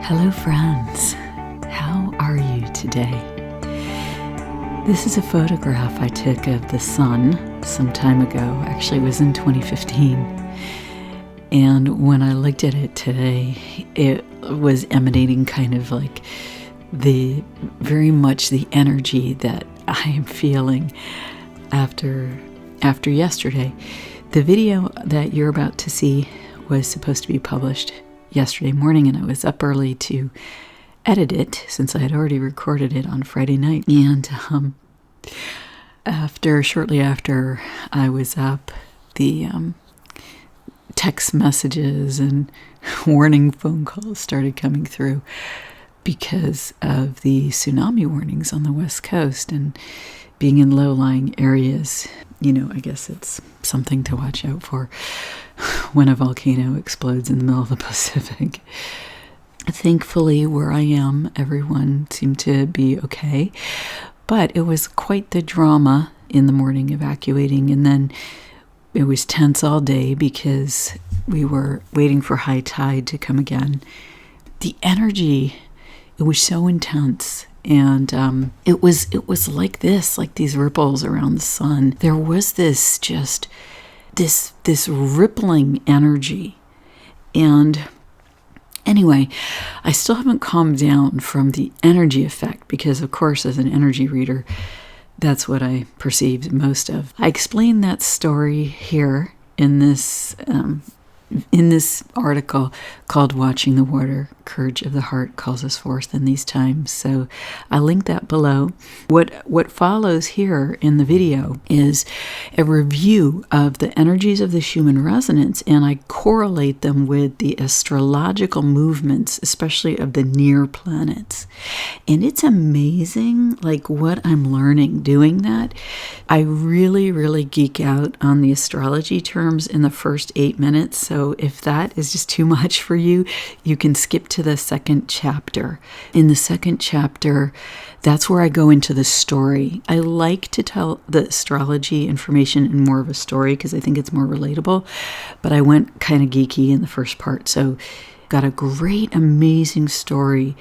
Hello friends, how are you today? This is a photograph I took of the sun some time ago. Actually, it was in 2015. And when I looked at it today, it was emanating kind of like very much the energy that I am feeling after yesterday. The video that you're about to see was supposed to be published yesterday morning, and I was up early to edit it since I had already recorded it on Friday night. And shortly after I was up, the text messages and warning phone calls started coming through because of the tsunami warnings on the West Coast and being in low-lying areas. You know, I guess it's something to watch out for when a volcano explodes in the middle of the Pacific. Thankfully, where I am, everyone seemed to be okay. But it was quite the drama in the morning evacuating. And then it was tense all day because we were waiting for high tide to come again. The energy, it was so intense. And it was like this, like these ripples around the sun. There was this rippling energy. And anyway, I still haven't calmed down from the energy effect because, of course, as an energy reader, that's what I perceived most of. I explained that story here in this article called Watching the Water, Courage of the Heart Calls Us Forth in These Times. So I'll link that below. What follows here in the video is a review of the energies of the Schumann resonance, and I correlate them with the astrological movements, especially of the near planets. And it's amazing, like, what I'm learning doing that. I really, really geek out on the astrology terms in the first 8 minutes. So if that is just too much for you, you can skip to the second chapter. In the second chapter, that's where I go into the story. I like to tell the astrology information in more of a story because I think it's more relatable, but I went kind of geeky in the first part. So got a great, amazing story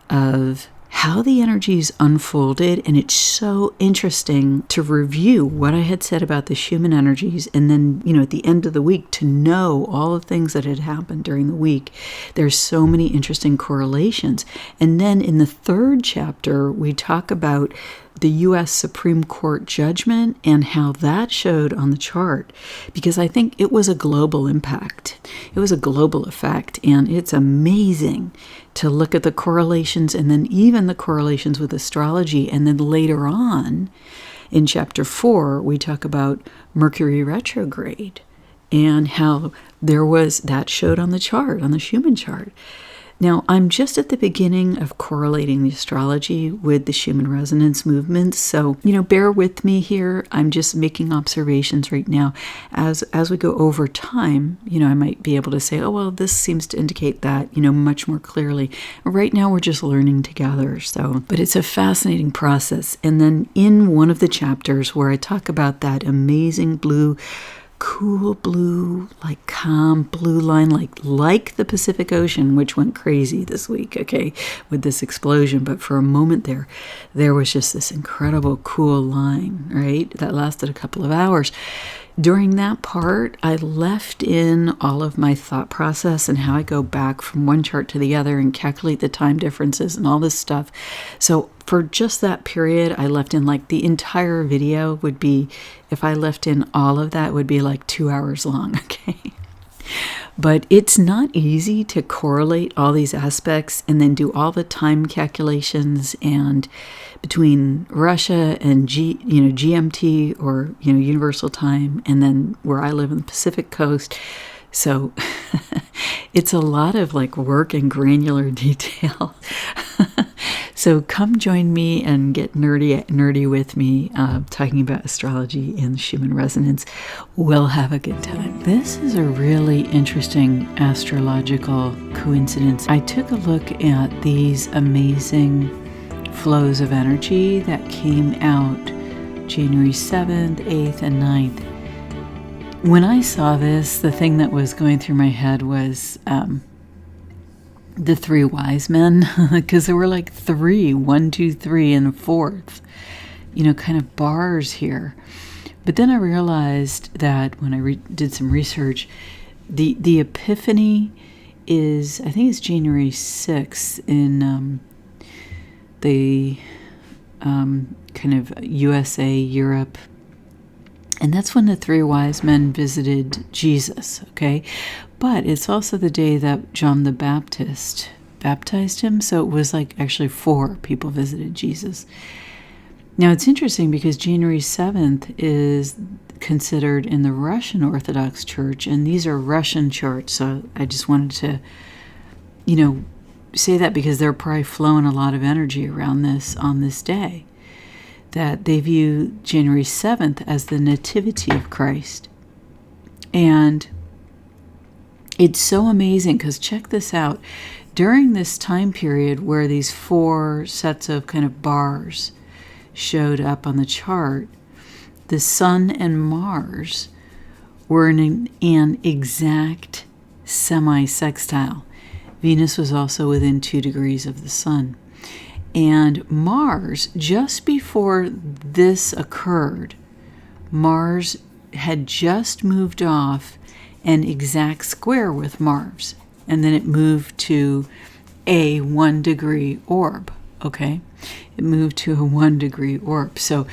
of how the energies unfolded, and it's so interesting to review what I had said about the Schumann energies, and then, at the end of the week to know all the things that had happened during the week. There's so many interesting correlations. And then in the third chapter, we talk about the U.S. Supreme Court judgment and how that showed on the chart, because I think it was a global impact. It was a global effect, and it's amazing to look at the correlations and then even the correlations with astrology. And then later on in chapter 4, we talk about Mercury retrograde and how that showed on the chart, on the Schumann chart. Now, I'm just at the beginning of correlating the astrology with the Schumann resonance movements, so, bear with me here. I'm just making observations right now. As we go over time, I might be able to say, oh, well, this seems to indicate that, much more clearly. Right now, we're just learning together, but it's a fascinating process. And then in one of the chapters where I talk about that amazing cool blue, like calm blue line, like the Pacific Ocean, which went crazy this week, okay, with this explosion. But for a moment there was just this incredible cool line, right, that lasted a couple of hours. During that part, I left in all of my thought process and how I go back from one chart to the other and calculate the time differences and all this stuff. So for just that period, I left in the entire video would be, if I left in all of that, would be 2 hours long, okay? But it's not easy to correlate all these aspects and then do all the time calculations and between Russia and GMT or Universal Time, and then where I live in the Pacific Coast. So it's a lot of work and granular detail. So come join me and get nerdy with me, talking about astrology and Schumann resonance. We'll have a good time. This is a really interesting astrological coincidence. I took a look at these amazing flows of energy that came out January 7th, 8th, and 9th. When I saw this, the thing that was going through my head was the three wise men, because there were like three, 1, 2, 3, and a fourth, kind of bars here. But then I realized that when I did some research, the Epiphany is, I think it's January 6th in the kind of USA, Europe. And that's when the three wise men visited Jesus, okay? But it's also the day that John the Baptist baptized him. So it was like actually 4 people visited Jesus. Now it's interesting because January 7th is considered in the Russian Orthodox Church, and these are Russian charts. So I just wanted to, say that because they're probably flowing a lot of energy around this on this day. That they view January 7th as the Nativity of Christ. And it's so amazing because check this out. During this time period where these 4 sets of kind of bars showed up on the chart, the Sun and Mars were in an exact semi-sextile. Venus was also within 2 degrees of the Sun. And Mars, just before this occurred, Mars had just moved off an exact square with Mars. And then it moved to a 1-degree orb, okay? It moved to a 1-degree orb. So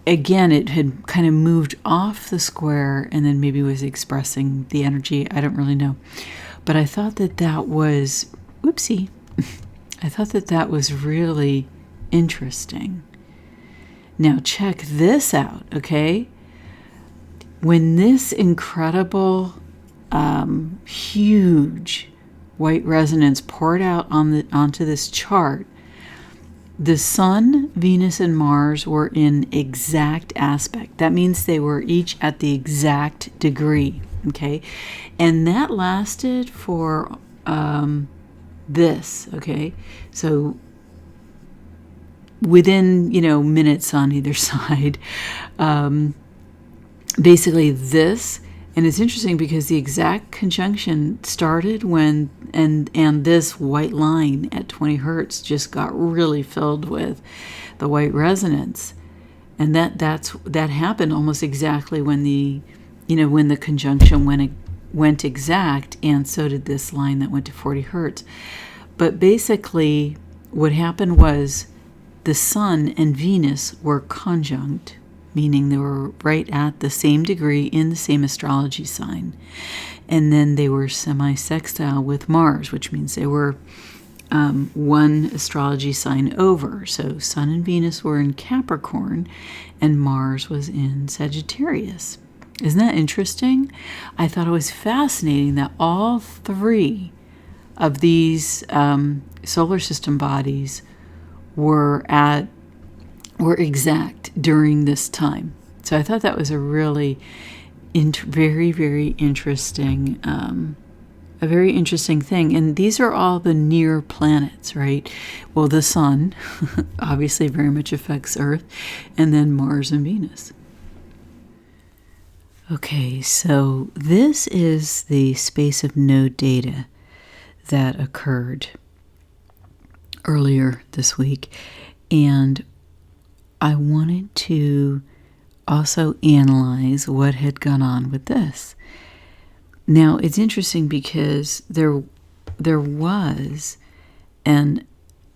again, it had kind of moved off the square and then maybe was expressing the energy. I don't really know. But I thought that was, whoopsie. I thought that was really interesting. Now check this out, okay? When this incredible, huge white resonance poured out onto this chart, the Sun, Venus, and Mars were in exact aspect. That means they were each at the exact degree, okay? And that lasted for this, okay? So within, minutes on either side, basically this, and it's interesting because the exact conjunction started when, and this white line at 20 hertz just got really filled with the white resonance. And that happened almost exactly when when the conjunction went exact, and so did this line that went to 40 hertz. But basically what happened was the Sun and Venus were conjunct, meaning they were right at the same degree in the same astrology sign. And then they were semi-sextile with Mars, which means they were 1 astrology sign over. So Sun and Venus were in Capricorn, and Mars was in Sagittarius. Isn't that interesting? I thought it was fascinating that all 3 of these solar system bodies were exact during this time. So I thought that was a really very, very interesting, a very interesting thing. And these are all the near planets, right? Well, the Sun obviously very much affects Earth, and then Mars and Venus. Okay, so this is the space of node data that occurred earlier this week, and I wanted to also analyze what had gone on with this. Now, it's interesting because there was an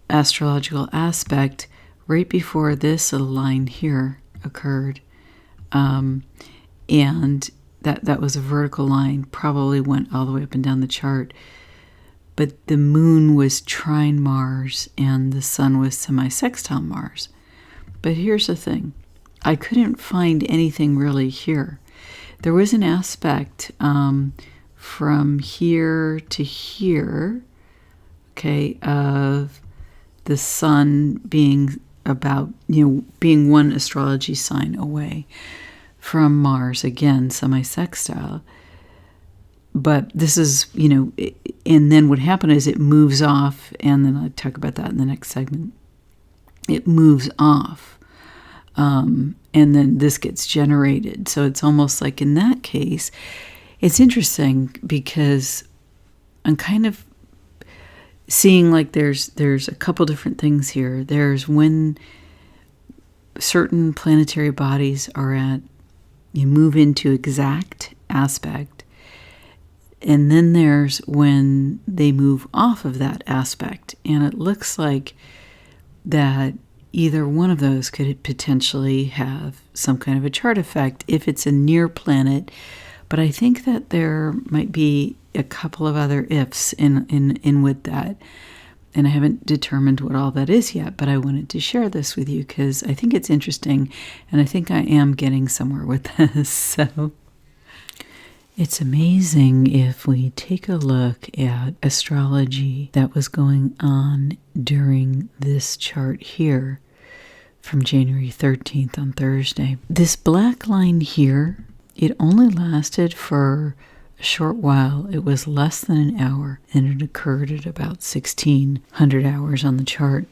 astrological aspect right before this little line here occurred, and that was a vertical line, probably went all the way up and down the chart. But the moon was trine Mars and the sun was semi-sextile Mars. But here's the thing. I couldn't find anything really here. There was an aspect from here to here, okay, of the sun being about, being 1 astrology sign away from Mars, again, semi-sextile. But this is, and then what happened is it moves off, and then I'll talk about that in the next segment. It moves off, and then this gets generated. So it's almost like in that case, it's interesting because I'm kind of seeing like there's a couple different things here. There's when certain planetary bodies you move into exact aspect, and then there's when they move off of that aspect, and it looks like that either one of those could potentially have some kind of a chart effect if it's a near planet, but I think that there might be a couple of other ifs in with that. And I haven't determined what all that is yet, but I wanted to share this with you because I think it's interesting, and I think I am getting somewhere with this. So it's amazing if we take a look at astrology that was going on during this chart here from January 13th on Thursday. This black line here, it only lasted for a short while. It was less than an hour, and it occurred at about 1600 hours on the chart,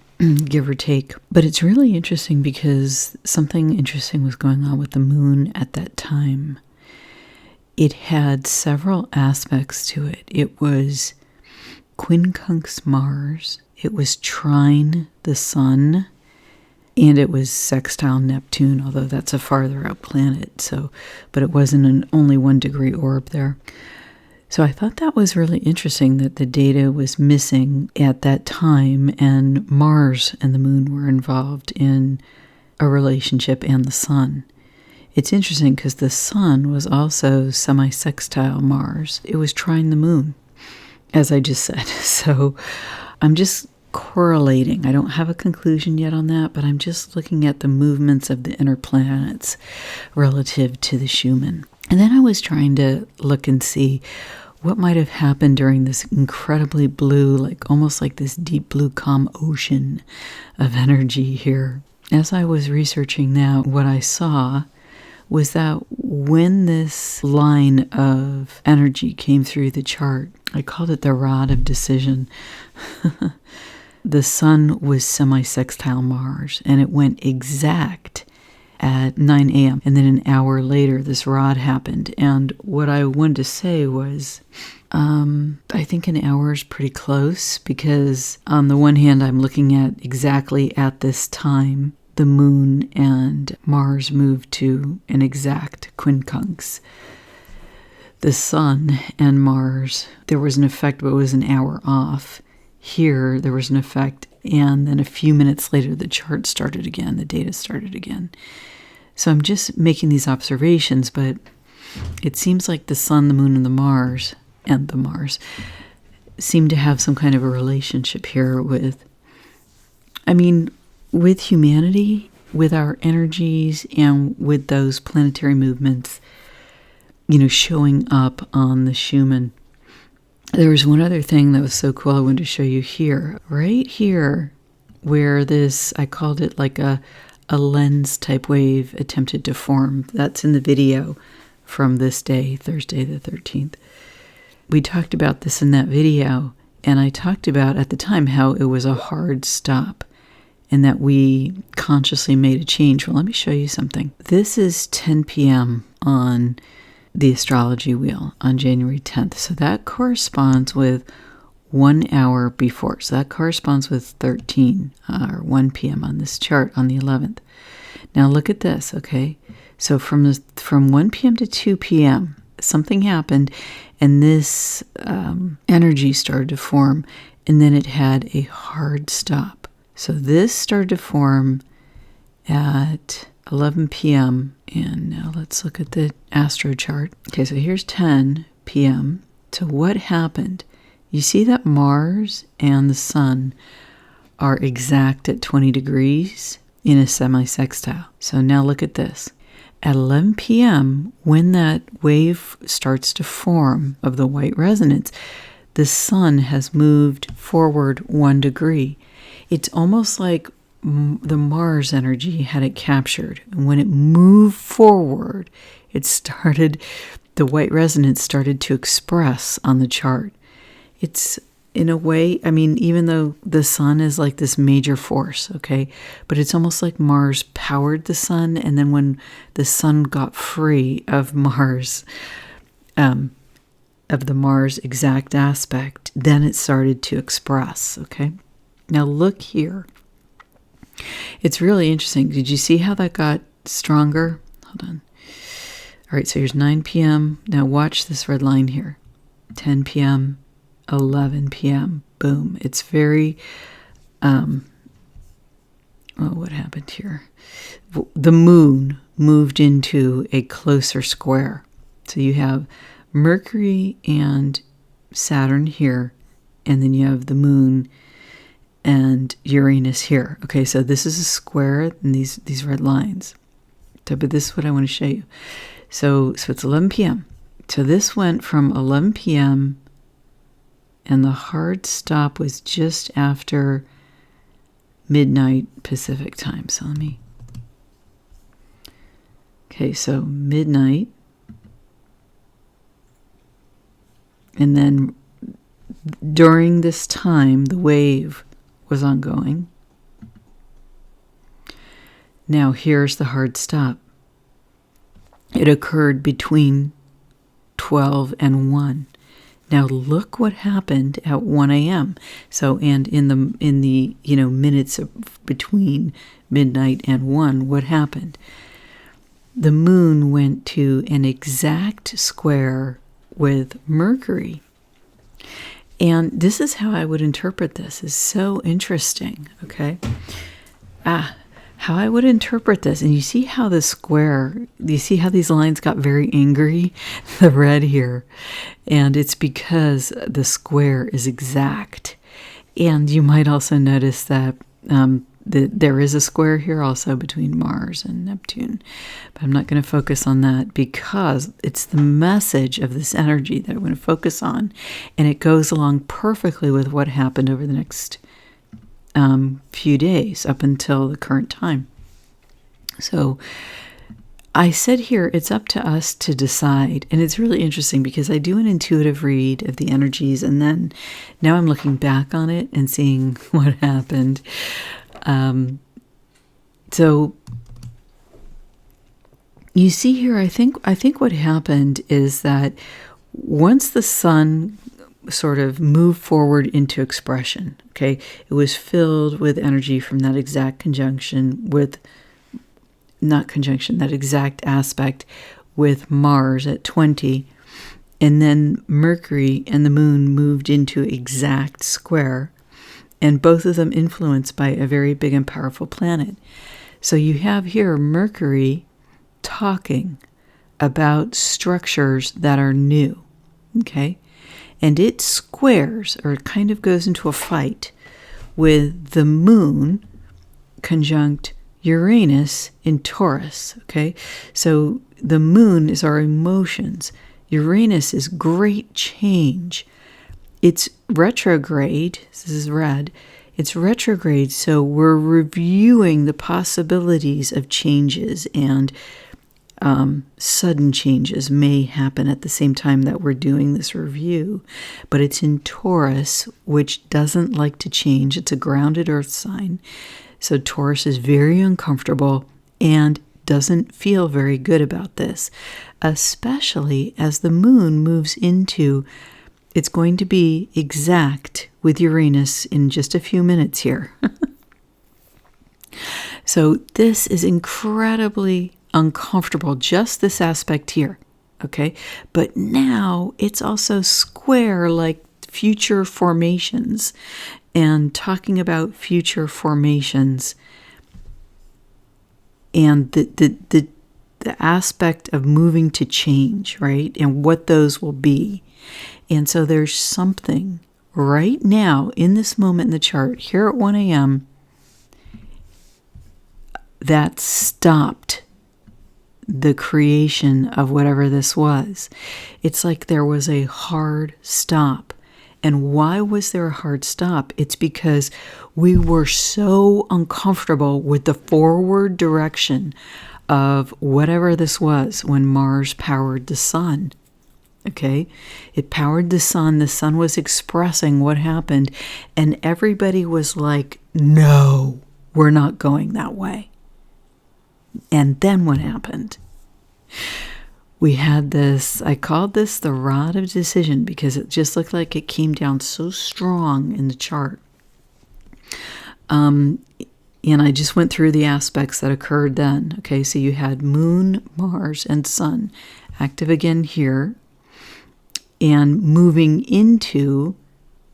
give or take. But it's really interesting because something interesting was going on with the moon at that time. It had several aspects to it. It was quincunx Mars, it was trine the sun, and it was sextile Neptune, although that's a farther out planet, but it wasn't an only 1 degree orb there. So I thought that was really interesting that the data was missing at that time, and Mars and the moon were involved in a relationship, and the sun. It's interesting because the sun was also semi-sextile Mars. It was trine the moon, as I just said. So I'm just correlating. I don't have a conclusion yet on that, but I'm just looking at the movements of the inner planets relative to the Schumann. And then I was trying to look and see what might have happened during this incredibly blue, like almost like this deep blue calm ocean of energy here. As I was researching that, what I saw was that when this line of energy came through the chart, I called it the rod of decision. The sun was semi-sextile Mars, and it went exact at 9 a.m. And then an hour later, this rod happened. And what I wanted to say was, I think an hour is pretty close, because on the one hand, I'm looking at exactly at this time, the moon and Mars moved to an exact quincunx. The sun and Mars, there was an effect, but it was an hour off. Here, there was an effect, and then a few minutes later, the chart started again, the data started again. So I'm just making these observations, but it seems like the sun, the moon, and the Mars seem to have some kind of a relationship here with humanity, with our energies, and with those planetary movements, showing up on the Schumann. There was one other thing that was so cool I wanted to show you here. Right here, where this, I called it like a lens type wave attempted to form. That's in the video from this day, Thursday the 13th. We talked about this in that video, and I talked about at the time how it was a hard stop and that we consciously made a change. Well, let me show you something. This is 10 p.m. on the astrology wheel on January 10th. So that corresponds with 1 hour before. So that corresponds with 13 or 1 p.m. on this chart on the 11th. Now look at this, okay? So from 1 p.m. to 2 p.m., something happened, and this energy started to form, and then it had a hard stop. So this started to form at 11 p.m. And now let's look at the astro chart. Okay, so here's 10 p.m. So what happened? You see that Mars and the sun are exact at 20 degrees in a semi-sextile. So now look at this. At 11 p.m., when that wave starts to form of the white resonance, the sun has moved forward 1 degree. It's almost like the Mars energy had it captured. And when it moved forward, the white resonance started to express on the chart. It's, in a way, even though the sun is like this major force, okay, but it's almost like Mars powered the sun, and then when the sun got free of Mars, of the Mars exact aspect, then it started to express, okay? Now look here. It's really interesting. Did you see how that got stronger? Hold on. All right, so here's 9 p.m. Now watch this red line here. 10 p.m., 11 p.m., boom. It's very, what happened here? The moon moved into a closer square. So you have Mercury and Saturn here, and then you have the moon and Uranus here. Okay, so this is a square and these red lines. So, but this is what I want to show you. So it's 11 p.m. So this went from 11 p.m. and the hard stop was just after midnight Pacific time. So okay, so midnight. And then during this time, the wave was ongoing. Now here's the hard stop. It occurred between 12 and 1. Now look what happened at 1 a.m. So, and in the minutes between midnight and 1, what happened? The moon went to an exact square with Mercury. And this is how I would interpret this. It's so interesting, okay? How I would interpret this, and you see how the square, you see how these lines got very angry? The red here. And it's because the square is exact. And you might also notice that there is a square here also between Mars and Neptune. But I'm not going to focus on that because it's the message of this energy that I'm going to focus on. And it goes along perfectly with what happened over the next few days up until the current time. So I said here, it's up to us to decide. And it's really interesting because I do an intuitive read of the energies, and then now I'm looking back on it and seeing what happened. So you see here, I think what happened is that once the sun sort of moved forward into expression, okay, it was filled with energy from that exact that exact aspect with Mars at 20, and then Mercury and the moon moved into exact square, and both of them influenced by a very big and powerful planet. So you have here Mercury talking about structures that are new, okay? And it squares, or it kind of goes into a fight with the moon conjunct Uranus in Taurus, okay? So the moon is our emotions. Uranus is great change. It's retrograde. This is red. It's retrograde, so we're reviewing the possibilities of changes, and sudden changes may happen at the same time that we're doing this review. But it's in Taurus, which doesn't like to change. It's a grounded earth sign. So Taurus is very uncomfortable and doesn't feel very good about this, especially as the moon moves into, it's going to be exact with Uranus in just a few minutes here. So this is incredibly uncomfortable, just this aspect here, okay? But now it's also square, like future formations, and talking about future formations and the aspect of moving to change, right? And what those will be. And so there's something right now in this moment in the chart here at 1 a.m. that stopped the creation of whatever this was. It's like there was a hard stop. And why was there a hard stop? It's because we were so uncomfortable with the forward direction of whatever this was when Mars powered the sun. Okay? It powered the sun. The sun was expressing what happened. And everybody was like, no, we're not going that way. And then what happened? we had this, I called this the rod of decision because it just looked like it came down so strong in the chart. And I just went through the aspects that occurred then. Okay, so you had Moon, Mars, and Sun active again here, and moving into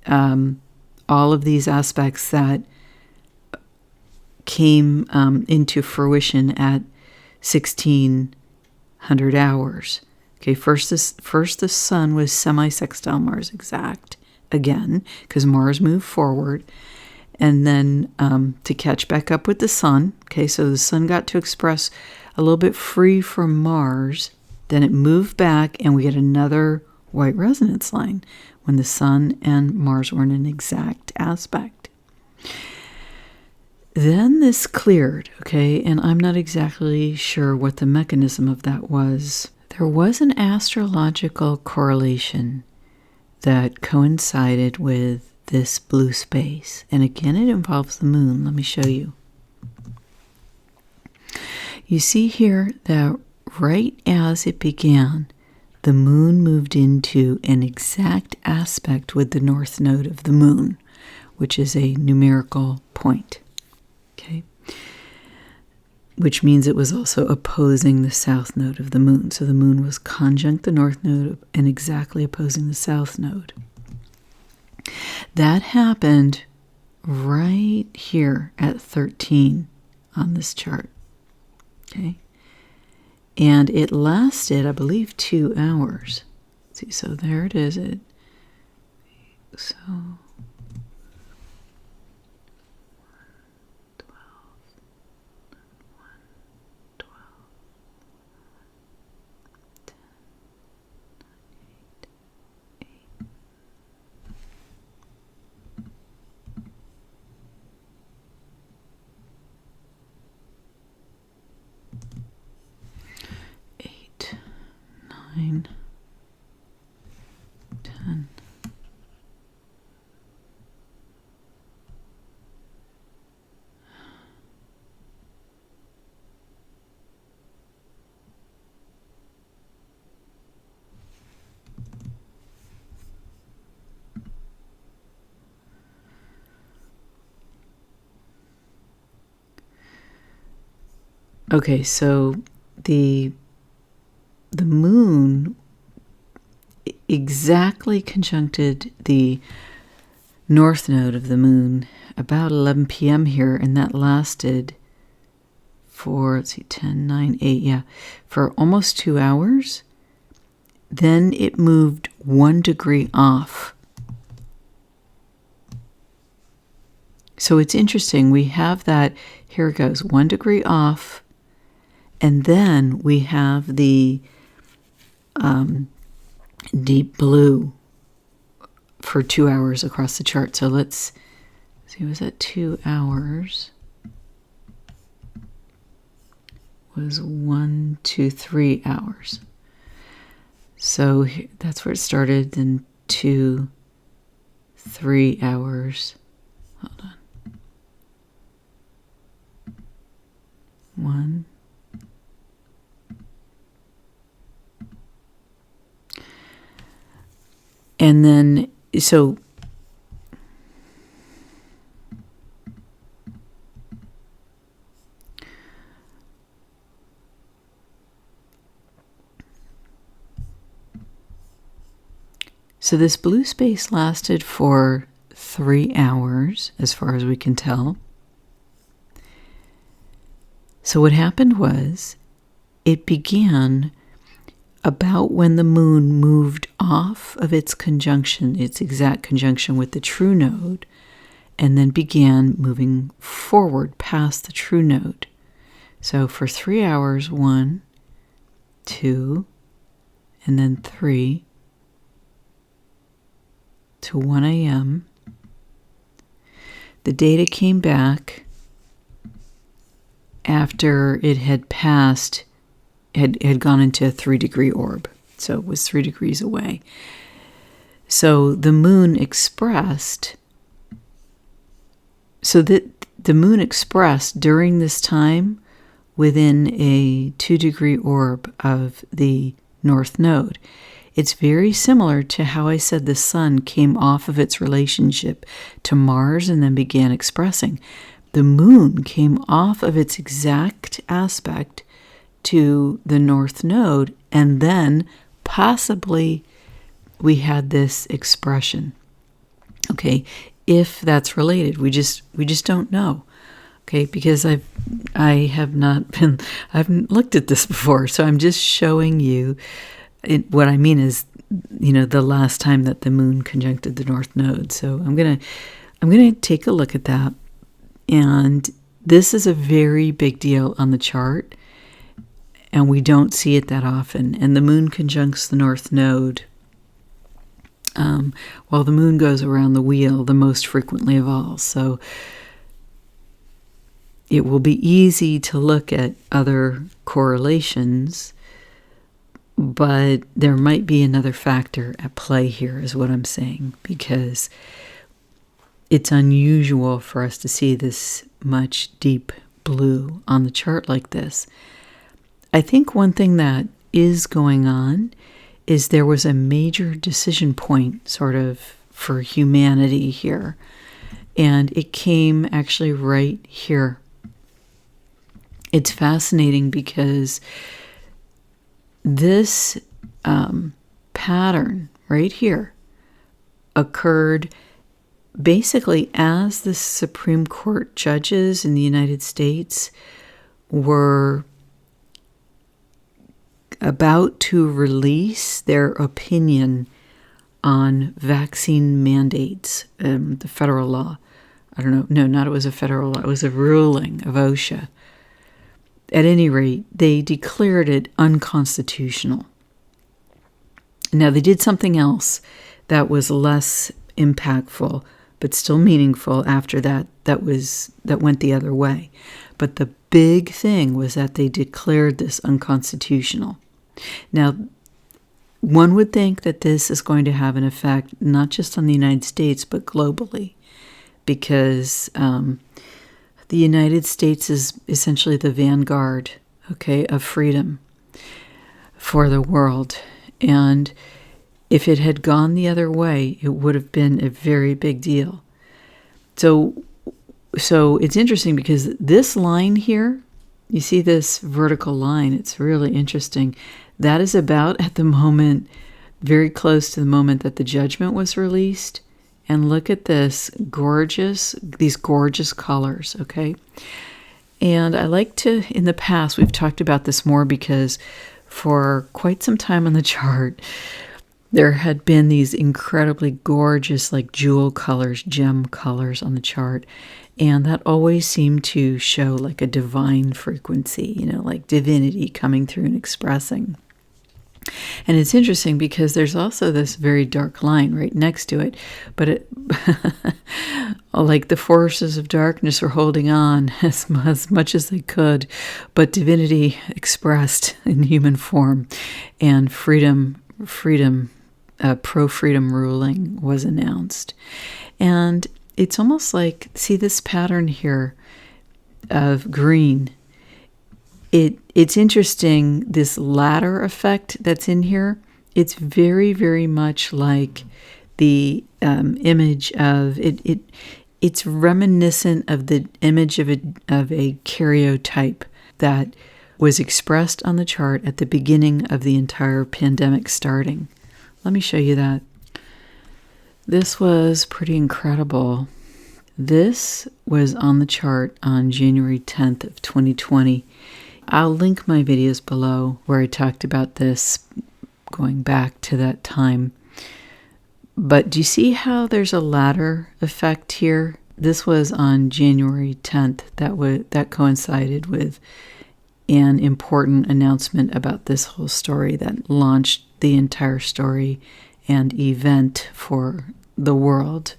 all of these aspects that came into fruition at 1600 hours. Okay, first the Sun was semi-sextile Mars exact again, because Mars moved forward. And then to catch back up with the Sun, okay, so the Sun got to express a little bit free from Mars, then it moved back, and we get another white resonance line when the Sun and Mars were in an exact aspect. Then this cleared, okay, and I'm not exactly sure what the mechanism of that was. There was an astrological correlation that coincided with this blue space. And again, it involves the moon. Let me show you. You see here that right as it began, the moon moved into an exact aspect with the north node of the moon, which is a numerical point. Okay? Which means it was also opposing the south node of the moon. So the moon was conjunct the north node and exactly opposing the south node. That happened right here at 13 on this chart. Okay. And it lasted, I believe, 2 hours. See, so there it is. So 9, 10. Okay, so the moon exactly conjuncted the north node of the moon about 11 p.m. here, and that lasted for, 10, 9, 8, yeah, for almost 2 hours. Then it moved 1 degree off. So it's interesting. We have that, here it goes, 1 degree off, and then we have the deep blue for 2 hours across the chart. So let's see, was that 2 hours? Was 1, 2, 3 hours. So that's where it started, then 2, 3 hours. Hold on. 1. And then, so this blue space lasted for 3 hours, as far as we can tell. So what happened was, it began about when the moon moved off of its conjunction, its exact conjunction with the true node, and then began moving forward past the true node. So for 3 hours, 1, 2, and then 3 to 1 a.m. The data came back after it had passed, had gone into a 3-degree orb. So it was 3 degrees away. So the moon expressed, so that the moon expressed during this time within a 2-degree orb of the north node. It's very similar to how I said the sun came off of its relationship to Mars and then began expressing. The moon came off of its exact aspect to the north node, and then possibly we had this expression. Okay, if that's related, we just don't know. Okay, because I haven't looked at this before, so I'm just showing you. What I mean is, the last time that the moon conjuncted the north node. So I'm gonna take a look at that, and this is a very big deal on the chart, and we don't see it that often. And the moon conjuncts the north node, while the moon goes around the wheel the most frequently of all. So it will be easy to look at other correlations, but there might be another factor at play here, is what I'm saying, because it's unusual for us to see this much deep blue on the chart like this. I think one thing that is going on is there was a major decision point sort of for humanity here, and it came actually right here. It's fascinating because this pattern right here occurred basically as the Supreme Court judges in the United States were about to release their opinion on vaccine mandates, the federal law. I don't know. No, not it was a federal law. It was a ruling of OSHA. At any rate, they declared it unconstitutional. Now, they did something else that was less impactful, but still meaningful after that, that went the other way. But the big thing was that they declared this unconstitutional. Now, one would think that this is going to have an effect not just on the United States, but globally, because the United States is essentially the vanguard, of freedom for the world. And if it had gone the other way, it would have been a very big deal. So it's interesting because this line here, you see this vertical line, it's really interesting. That is about at the moment, very close to the moment that the judgment was released. And look at these gorgeous colors, okay? And I like to, in the past, we've talked about this more because for quite some time on the chart, there had been these incredibly gorgeous, like jewel colors, gem colors on the chart. And that always seemed to show like a divine frequency, like divinity coming through and expressing. And it's interesting because there's also this very dark line right next to it, but it, like the forces of darkness were holding on as much as they could, but divinity expressed in human form, and freedom, pro-freedom ruling was announced. And it's almost like, see this pattern here of green. It's interesting, this ladder effect that's in here. It's very, very much like the image of it. It's reminiscent of the image of a karyotype that was expressed on the chart at the beginning of the entire pandemic starting. Let me show you that. This was pretty incredible. This was on the chart on January 10th of 2020. I'll link my videos below where I talked about this going back to that time. But do you see how there's a ladder effect here? This was on January 10th. That coincided with an important announcement about this whole story that launched the entire story and event for the world.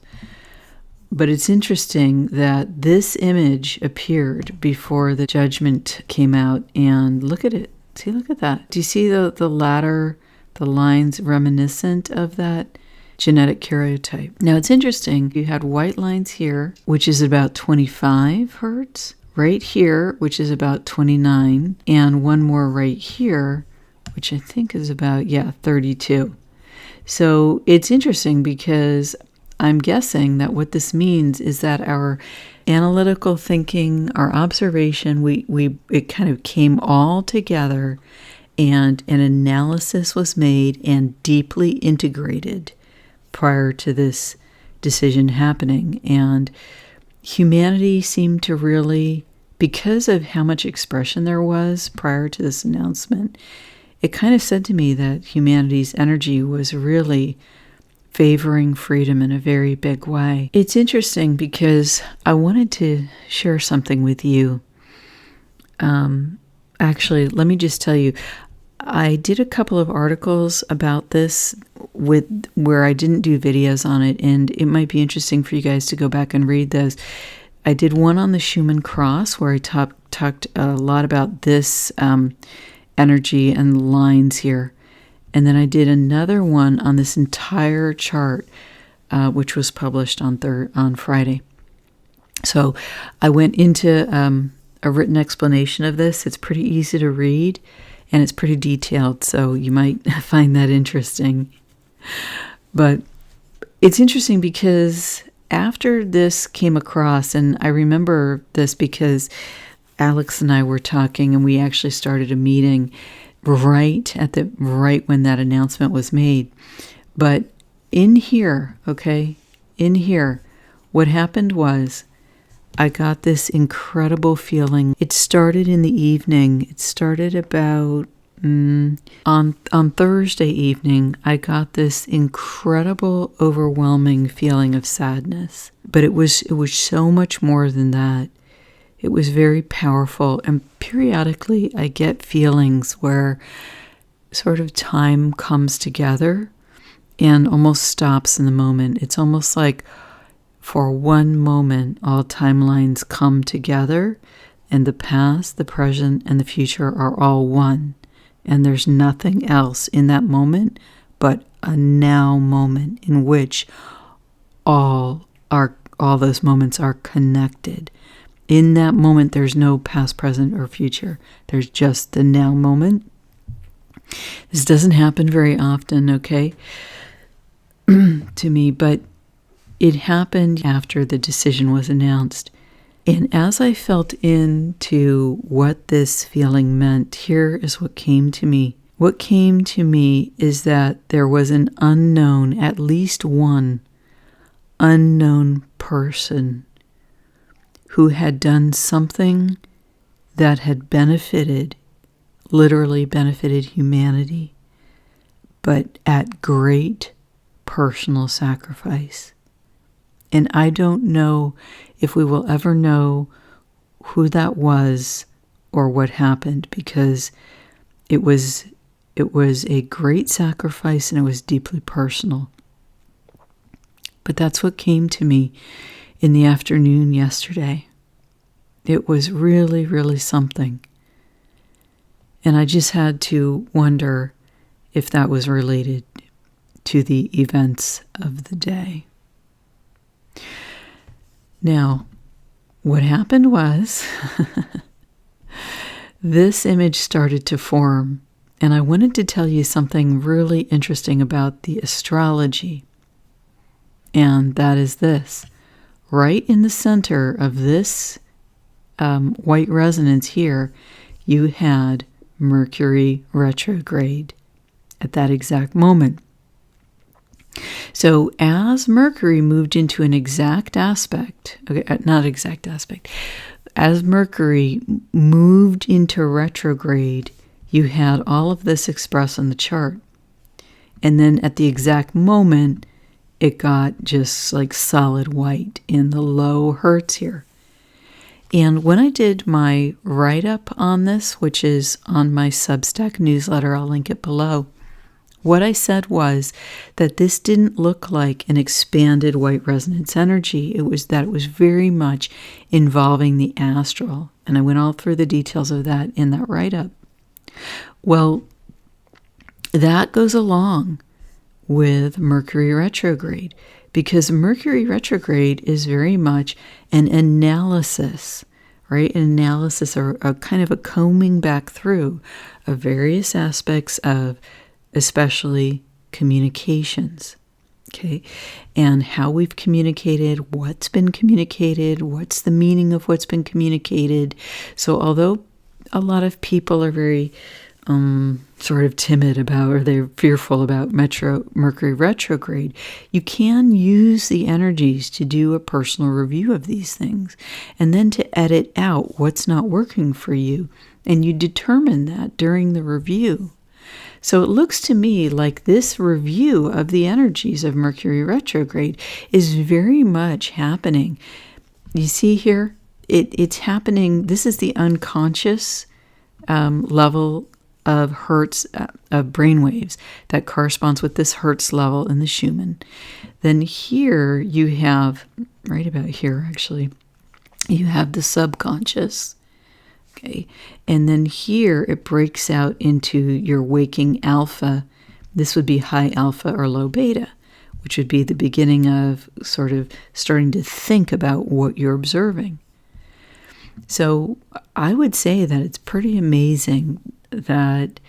But it's interesting that this image appeared before the judgment came out, and look at it. See, look at that. Do you see the ladder, the lines reminiscent of that genetic karyotype? Now, it's interesting. You had white lines here, which is about 25 hertz, right here, which is about 29, and one more right here, which I think is about, 32. So it's interesting because I'm guessing that what this means is that our analytical thinking, our observation, it kind of came all together, and an analysis was made and deeply integrated prior to this decision happening. And humanity seemed to really, because of how much expression there was prior to this announcement, it kind of said to me that humanity's energy was really favoring freedom in a very big way. It's interesting because I wanted to share something with you. Actually, let me just tell you, I did a couple of articles about this where I didn't do videos on it, and it might be interesting for you guys to go back and read those. I did one on the Schumann Cross where I talked a lot about this energy and lines here. And then I did another one on this entire chart, which was published on Friday. So I went into a written explanation of this. It's pretty easy to read, and it's pretty detailed, so you might find that interesting. But it's interesting because after this came across, and I remember this because Alex and I were talking, and we actually started a meeting right when that announcement was made. But in here, what happened was I got this incredible feeling. It started in the evening. It started about on Thursday evening. I got this incredible, overwhelming feeling of sadness. But it was so much more than that. It was very powerful, and periodically I get feelings where sort of time comes together and almost stops in the moment. It's almost like for one moment, all timelines come together, and the past, the present, and the future are all one. And there's nothing else in that moment but a now moment in which all those moments are connected. In that moment, there's no past, present, or future. There's just the now moment. This doesn't happen very often, okay, to me, but it happened after the decision was announced. And as I felt into what this feeling meant, here is what came to me. What came to me is that there was an unknown, at least one unknown person who had done something that had literally benefited humanity, but at great personal sacrifice. And I don't know if we will ever know who that was or what happened, because it was a great sacrifice and it was deeply personal. But that's what came to me in the afternoon yesterday. It was really, really something. And I just had to wonder if that was related to the events of the day. Now, what happened was this image started to form, and I wanted to tell you something really interesting about the astrology. And that is this. Right in the center of this white resonance here, you had Mercury retrograde at that exact moment. So as Mercury moved into an exact aspect, as Mercury moved into retrograde, you had all of this expressed on the chart. And then at the exact moment, it got just like solid white in the low hertz here. And when I did my write-up on this, which is on my Substack newsletter, I'll link it below, what I said was that this didn't look like an expanded white resonance energy. It was very much involving the astral. And I went all through the details of that in that write-up. Well, that goes along with Mercury retrograde, because Mercury retrograde is very much an analysis, right? An analysis or a kind of a combing back through of various aspects of especially communications, okay? And how we've communicated, what's been communicated, what's the meaning of what's been communicated. So although a lot of people are very sort of timid about, or they're fearful about Mercury retrograde, you can use the energies to do a personal review of these things and then to edit out what's not working for you. And you determine that during the review. So it looks to me like this review of the energies of Mercury retrograde is very much happening. You see here, it's happening. This is the unconscious level of hertz of brainwaves that corresponds with this hertz level in the Schumann. Then here you have, right about here actually, you have the subconscious. Okay, and then here it breaks out into your waking alpha. This would be high alpha or low beta, which would be the beginning of sort of starting to think about what you're observing. So I would say that it's pretty amazing that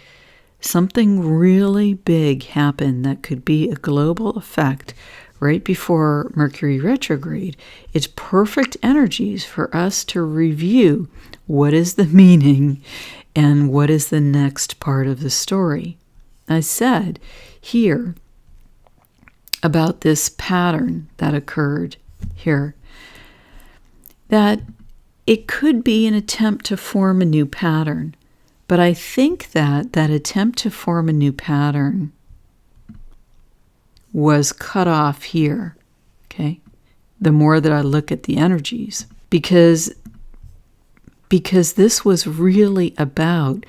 something really big happened that could be a global effect right before Mercury retrograde. It's perfect energies for us to review what is the meaning and what is the next part of the story. I said here about this pattern that occurred here, that it could be an attempt to form a new pattern. But I think that that attempt to form a new pattern was cut off here, okay? The more that I look at the energies, because this was really about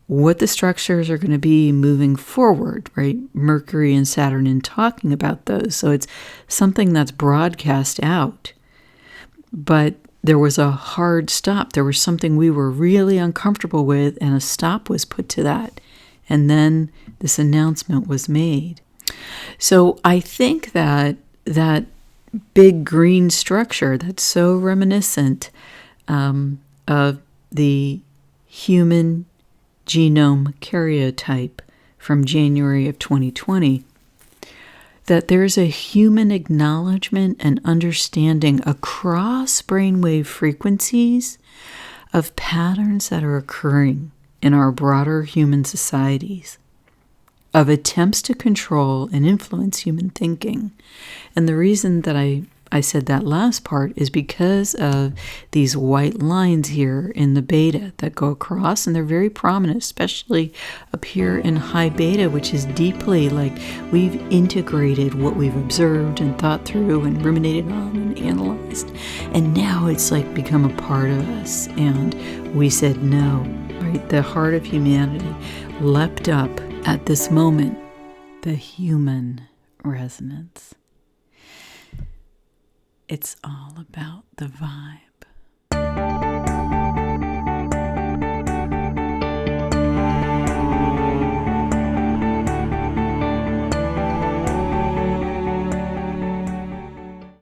what the structures are going to be moving forward, right? Mercury and Saturn in talking about those. So it's something that's broadcast out. But there was a hard stop. There was something we were really uncomfortable with, and a stop was put to that. And then this announcement was made. So I think that that big green structure that's so reminiscent of the human genome karyotype from January of 2020, that there's a human acknowledgement and understanding across brainwave frequencies of patterns that are occurring in our broader human societies, of attempts to control and influence human thinking. And the reason that I said that last part is because of these white lines here in the beta that go across, and they're very prominent, especially up here in high beta, which is deeply like we've integrated what we've observed and thought through and ruminated on and analyzed. And now it's like become a part of us. And we said no, right? The heart of humanity leapt up at this moment, the human resonance. It's all about the vibe.